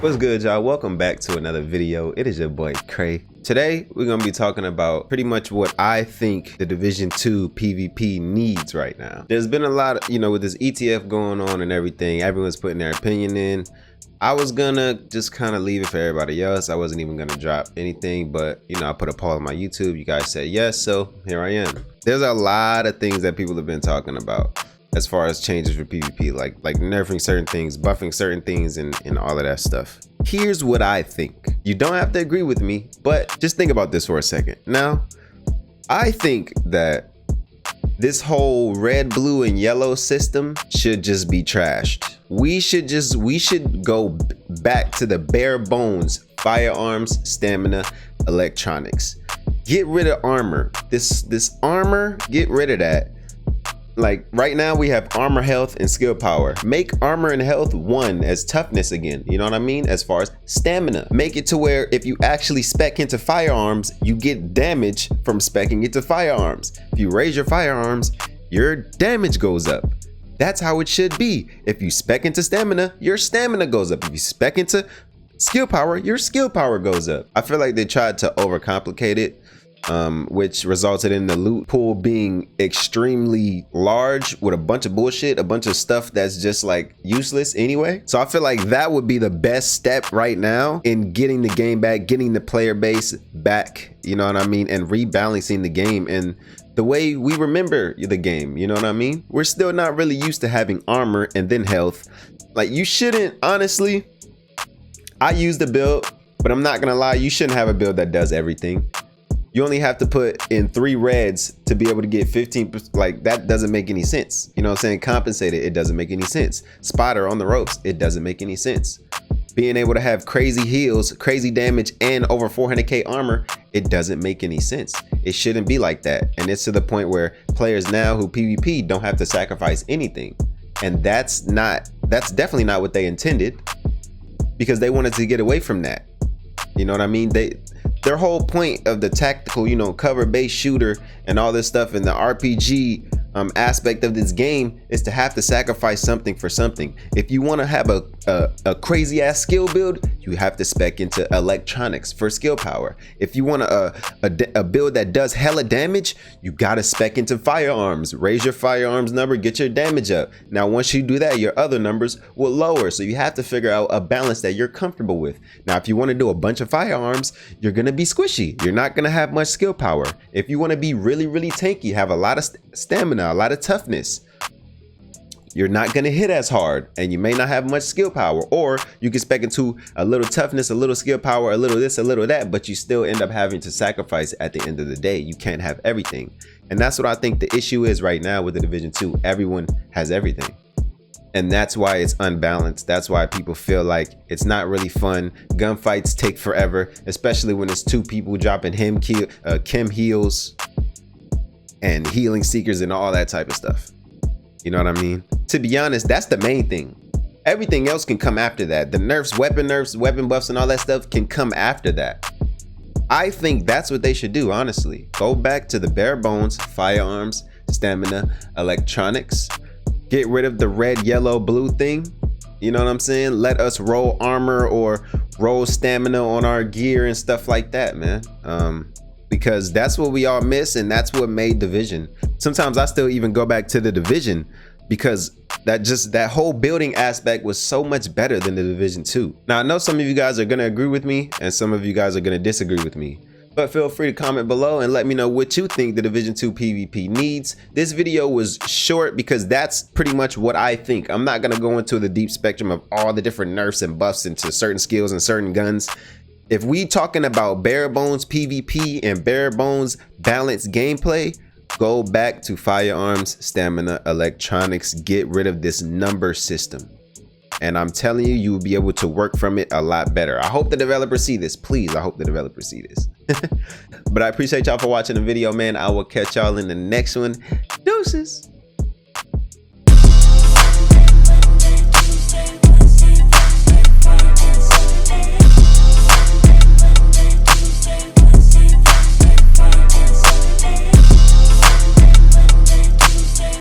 What's good, y'all? Welcome back to another video. It is your boy Cray. Today we're gonna be talking about pretty much what I think the Division 2 PvP needs right now. There's been a lot of, with this ETF going on and everything, everyone's putting their opinion in. I was gonna just kind of leave it for everybody else. I wasn't even gonna drop anything, but I put a poll on my YouTube. You guys said yes, so here I am. There's a lot of things that people have been talking about as far as changes for PvP, like nerfing certain things, buffing certain things, and all of that stuff. Here's what I think. You don't have to agree with me, but just think about this for a second. Now, I think that this whole red, blue, and yellow system should just be trashed. We should go back to the bare bones: firearms, stamina, electronics. Get rid of armor. This armor, get rid of that. Like right now we have armor, health, and skill power. Make armor and health one as toughness again. You know what I mean? As far as stamina, make it to where if you actually spec into firearms, you get damage from specking into firearms. If you raise your firearms, your damage goes up. That's how it should be. If you spec into stamina, your stamina goes up. If you spec into skill power, your skill power goes up. I feel like they tried to overcomplicate it, which resulted in the loot pool being extremely large with a bunch of bullshit, a bunch of stuff that's just like useless anyway. So I feel like that would be the best step right now in getting the game back, getting the player base back, you know what I mean, and rebalancing the game and the way we remember the game, you know what I mean? We're still not really used to having armor and then health. Like, you shouldn't, honestly, I use the build, but I'm not gonna lie, you shouldn't have a build that does everything. You only have to put in 3 reds to be able to get 15%. Like, that doesn't make any sense. You know what I'm saying? Compensated, it doesn't make any sense. Spotter on the ropes, it doesn't make any sense. Being able to have crazy heals, crazy damage, and over 400k armor, it doesn't make any sense. It shouldn't be like that. And it's to the point where players now who PvP don't have to sacrifice anything. And that's definitely not what they intended, because they wanted to get away from that. You know what I mean? Their whole point of the tactical, cover-based shooter and all this stuff in the RPG aspect of this game is to have to sacrifice something for something. If you want to have a crazy ass skill build, you have to spec into electronics for skill power. If you want a build that does hella damage, you gotta spec into firearms. Raise your firearms number, get your damage up. Now once you do that, your other numbers will lower, so you have to figure out a balance that you're comfortable with. Now if you want to do a bunch of firearms, you're gonna be squishy. You're not gonna have much skill power. If you want to be really tanky, have a lot of stamina, a lot of toughness, you're not going to hit as hard and you may not have much skill power. Or you can spec into a little toughness, a little skill power, a little this, a little that, but you still end up having to sacrifice at the end of the day. You can't have everything. And that's what I think the issue is right now with the Division 2. Everyone has everything. And that's why it's unbalanced. That's why people feel like it's not really fun. Gunfights take forever, especially when it's 2 people dropping chem heals and healing seekers and all that type of stuff. You know what I mean? To be honest, that's the main thing. Everything else can come after that. The nerfs, weapon buffs, and all that stuff can come after that. I think that's what they should do, honestly. Go back to the bare bones: firearms, stamina, electronics. Get rid of the red, yellow, blue thing. You know what I'm saying? Let us roll armor or roll stamina on our gear and stuff like that, man. Because that's what we all miss, and that's what made Division. Sometimes I still even go back to the Division because that whole building aspect was so much better than the Division 2. Now I know some of you guys are gonna agree with me and some of you guys are gonna disagree with me, but feel free to comment below and let me know what you think the Division 2 PvP needs. This video was short because that's pretty much what I think. I'm not gonna go into the deep spectrum of all the different nerfs and buffs into certain skills and certain guns. If we talking about bare bones PvP and bare bones balanced gameplay, go back to firearms, stamina, electronics. Get rid of this number system. And I'm telling you, you will be able to work from it a lot better. I hope the developers see this. Please, I hope the developers see this. But I appreciate y'all for watching the video, man. I will catch y'all in the next one. Deuces.